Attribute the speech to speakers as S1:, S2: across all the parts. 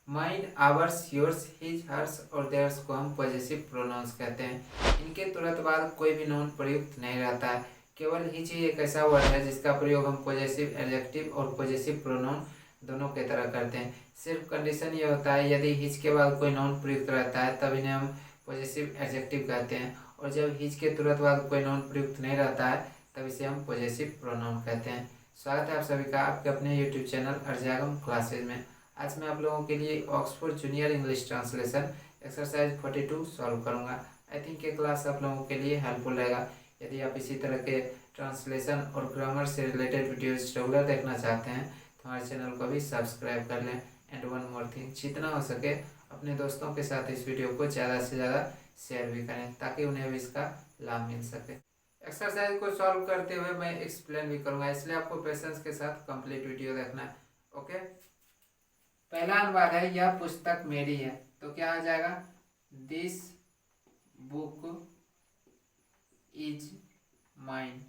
S1: Mine, ours, yours, his, hers और theirs को हम पॉजेसिव प्रोनाउंस कहते हैं। इनके तुरंत बाद कोई भी नाउन प्रयुक्त नहीं रहता है। केवल हिज ही एक ऐसा वर्ड है जिसका प्रयोग हम पॉजेसिव एडजेक्टिव और पॉजेसिव प्रोनाउन दोनों के तरह करते हैं। सिर्फ कंडीशन ये होता है यदि हिज के बाद कोई नाउन प्रयुक्त रहता है तब इन्हें हम पॉजेसिव एडजेक्टिव कहते हैं, और जब हिज के तुरंत बाद कोई नाउन प्रयुक्त नहीं रहता है तब इसे हम पॉजेसिव प्रोनाउन कहते हैं। स्वागत है आप सभी का आपके अपने यूट्यूब चैनल अर्जागम क्लासेज में। आज मैं आप लोगों के लिए Oxford junior English translation exercise 42 solve करूंगा। आई थिंक ये क्लास आप लोगों के लिए हेल्पफुल रहेगा। यदि आप इसी तरह के ट्रांसलेशन और ग्रामर से रिलेटेड वीडियोज रेगुलर देखना चाहते हैं तो हमारे चैनल को भी सब्सक्राइब कर लें। एंड वन मोर थिंग, जितना हो सके अपने दोस्तों के साथ इस वीडियो को ज़्यादा से ज़्यादा शेयर भी करें ताकि उन्हें भी इसका लाभ मिल सके। एक्सरसाइज को सॉल्व करते हुए मैं एक्सप्लेन भी करूँगा, इसलिए आपको पेशेंस के साथ कंप्लीट वीडियो देखना है। ओके, पहला अनुवाद है यह पुस्तक मेरी है, तो क्या आ जाएगा? This book is mine.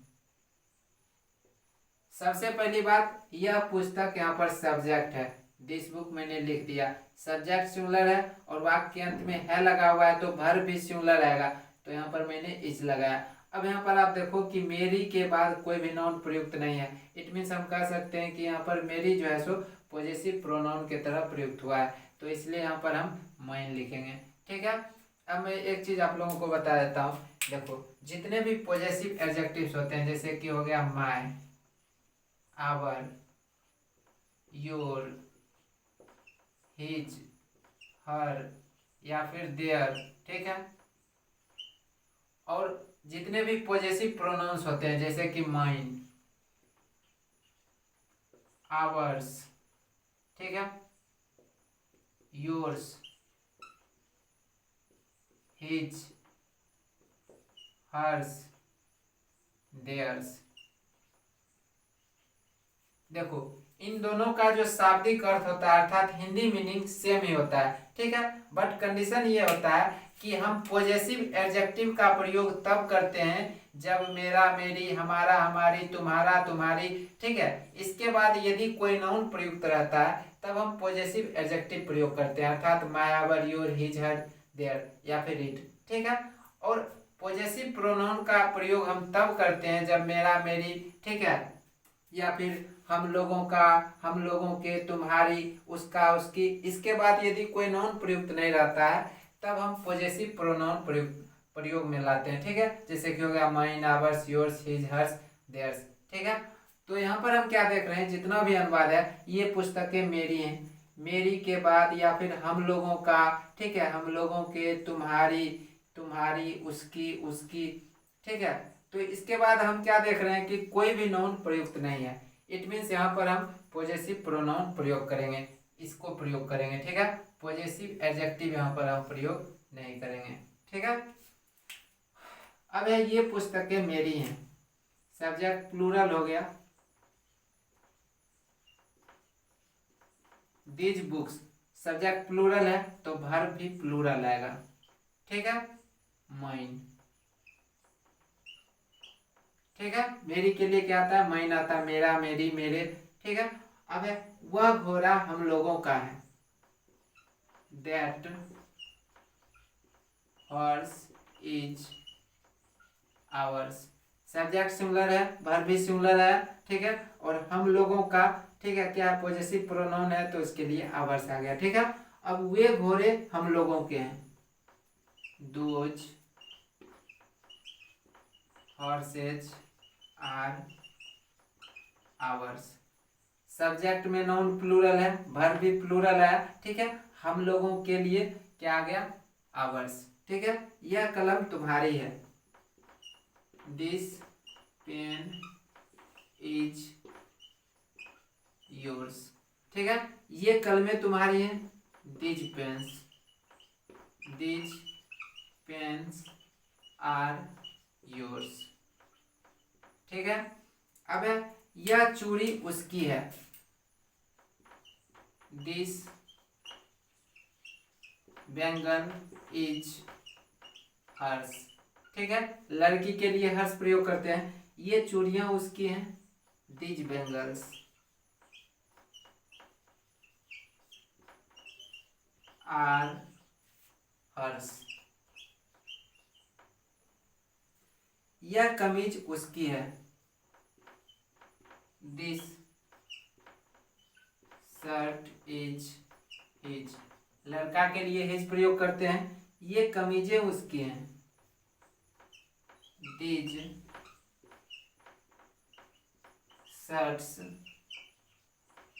S1: सबसे पहली बात, यह पुस्तक यहाँ पर सब्जेक्ट है, दिस बुक मैंने लिख दिया, सब्जेक्ट सिंगुलर है और वाक्य के अंत में है लगा हुआ है तो वर्ब भी सिंगुलर रहेगा, तो यहाँ पर मैंने इज लगाया। अब यहाँ पर आप देखो कि मेरी के बाद कोई भी नाउन प्रयुक्त नहीं है। इट मीन्स हम कह सकते हैं कि यहाँ पर मेरी जो है सो पॉजेसिव प्रोनाउन की तरह प्रयुक्त हुआ है, तो इसलिए यहाँ पर हम माइन लिखेंगे। ठीक है, अब मैं एक चीज आप लोगों को बता देता हूँ। देखो, जितने भी पॉजेसिव एडजेक्टिव्स होते हैं जैसे कि हो गया माय, आवर, योर, हिज, हर या फिर देयर, ठीक है, और जितने भी पॉजेसिव प्रोनाउंस होते हैं जैसे कि माइन, आवर्स, ठीक है, योर्स, हिज, हर्स, देयर्स, देखो इन दोनों का जो शाब्दिक अर्थ होता है अर्थात हिंदी मीनिंग सेम ही होता है। ठीक है, बट कंडीशन ये होता है कि हम पॉजेसिव एडजेक्टिव का प्रयोग तब करते हैं जब मेरा, मेरी, हमारा, हमारी, तुम्हारा, तुम्हारी, ठीक है, इसके बाद यदि कोई नाउन प्रयुक्त रहता है तब हम पॉजेसिव एडजेक्टिव प्रयोग करते हैं, अर्थात my, our, your, his, her, their या फिर इट। ठीक है, और पॉजेसिव प्रोनाउन का प्रयोग हम तब करते हैं जब मेरा, मेरी, ठीक है, या फिर हम लोगों का, हम लोगों के, तुम्हारी, उसका, उसकी, इसके बाद यदि कोई नाउन प्रयुक्त नहीं रहता है तब हम पॉजेसिव प्रोनाउन प्रयोग में लाते हैं। ठीक है, जैसे कि हो गया mine, ours, yours, his, hers, theirs. ठीक है, तो यहाँ पर हम क्या देख रहे हैं, जितना भी अनुवाद है ये पुस्तकें मेरी हैं, मेरी के बाद या फिर हम लोगों का, ठीक है, हम लोगों के, तुम्हारी, तुम्हारी, उसकी, उसकी, ठीक है, तो इसके बाद हम क्या देख रहे हैं कि कोई भी नाउन प्रयुक्त नहीं है। इट मीन्स यहाँ पर हम पॉजेसिव प्रोनाउन प्रयोग करेंगे, इसको प्रयोग करेंगे। ठीक है, पॉजेसिव एडजेक्टिव यहाँ पर हम प्रयोग नहीं करेंगे। ठीक है, अब है ये पुस्तकें मेरी हैं, सब्जेक्ट प्लूरल हो गया, दीज बुक्स, सब्जेक्ट प्लूरल है तो वर्ब भी प्लूरल आएगा। ठीक है, माइन, ठीक है, मेरी के लिए क्या आता है, माइन आता है, मेरा, मेरी, मेरे। ठीक है, अब है वह घोड़ा हम लोगों का है, that horse is ours, subject singular है, वर्ब भी सिंगुलर है। ठीक है, और हम लोगों का, ठीक है, क्या पॉजेसिव प्रोनाउन है तो इसके लिए आवर्स आ गया। ठीक है, अब वे घोड़े हम लोगों के हैं, those horses are ours, subject में नाउन प्लूरल है, वर्ब भी प्लूरल है। ठीक है, हम लोगों के लिए क्या आ गया, आवर्स। ठीक है, यह कलम तुम्हारी है, दिस पेन इज योर्स। ठीक है, ये कलमें तुम्हारी हैं, these pens, these pens are yours. ठीक है, अब यह चूड़ी उसकी है, दिस बैंगल इज हर्स। ठीक है, लड़की के लिए हर्ष प्रयोग करते हैं, ये चूड़ियां उसकी हैं, दीज बैंगल्स। Are hers. यह कमीज उसकी है। This shirt is his. लड़का के लिए हिज प्रयोग करते हैं। ये कमीजें उसकी हैं। These shirts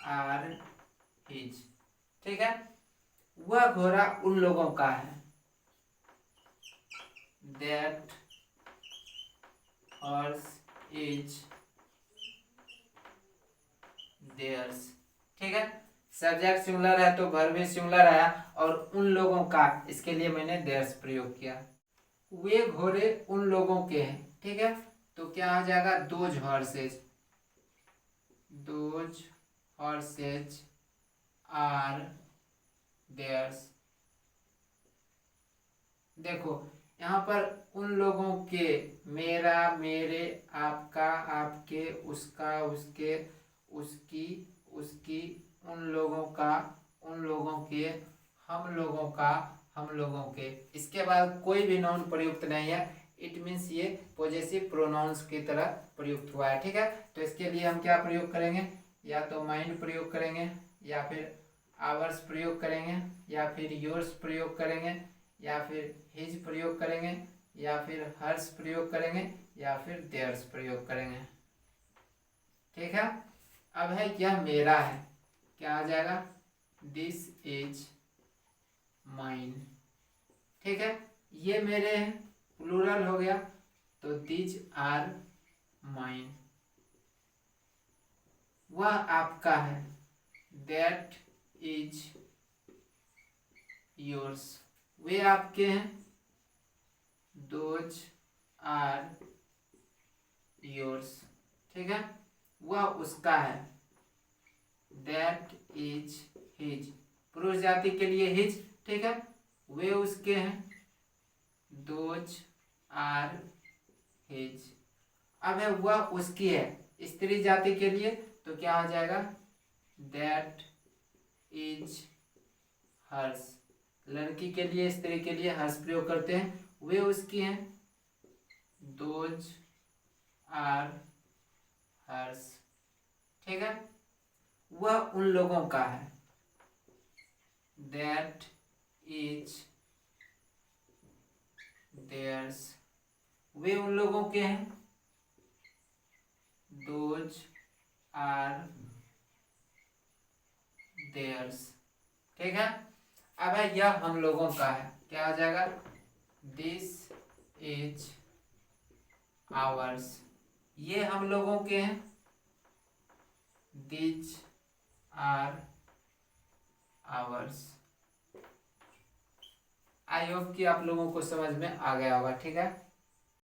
S1: are his. ठीक है। वह घोड़ा उन लोगों का है। That horse is theirs. ठीक है। सब्जेक्ट सिंगुलर है तो वर्ब भी सिंगुलर है, और उन लोगों का, इसके लिए मैंने देयर्स प्रयोग किया। वे घोड़े उन लोगों के हैं। ठीक है। तो क्या हो जाएगा, those horses. Those horses are theirs. देखो यहाँ पर उन लोगों के, मेरा, मेरे, आपका, आपके, उसका, उसके, उसकी, उसकी, उन लोगों का, उन लोगों के, हम लोगों का, हम लोगों के। इसके बाद कोई भी नाउन प्रयुक्त नहीं है। इट मीन्स ये पॉजेसिव प्रोनाउंस की तरह प्रयुक्त हुआ है। ठीक है। तो इसके लिए हम क्या प्रयोग करेंगे, या तो माइंड प्रयोग करेंगे, या फिर आवर्स प्रयोग करेंगे, या फिर योर्स प्रयोग करेंगे, या फिर हिज प्रयोग करेंगे, या फिर हर्ष प्रयोग करेंगे, या फिर देयर्स प्रयोग करेंगे। ठीक है। अब है यह मेरा है, क्या आ जाएगा, दिस इज माइन। ठीक है। ये मेरे हैं, प्लूरल हो गया, तो दीज आर माइन। वह आपका है, दैट इज योर्स। वे आपके हैं, दोज आर योर्स। ठीक है। वह उसका है, दैट इज हिज। पुरुष जाति के लिए हिज। ठीक है। वे उसके हैं, दोज आर हिज। अब है वह उसकी है, स्त्री जाति के लिए, तो क्या हो जाएगा, दैट इज हर्स। लड़की के लिए, स्त्री के लिए हर्ष प्रयोग करते हैं। वे उसकी हैं, दोज आर हर्स। ठीक है। वह उन लोगों का है, दैट इज देयर्स। वे उन लोगों के हैं, दोज आर देयर्स। ठीक है। अब है यह हम लोगों का है, क्या आ जाएगा, दिस इज आवर्स। ये हम लोगों के हैं, these are ours. I hope कि आप लोगों को समझ में आ गया होगा। ठीक है।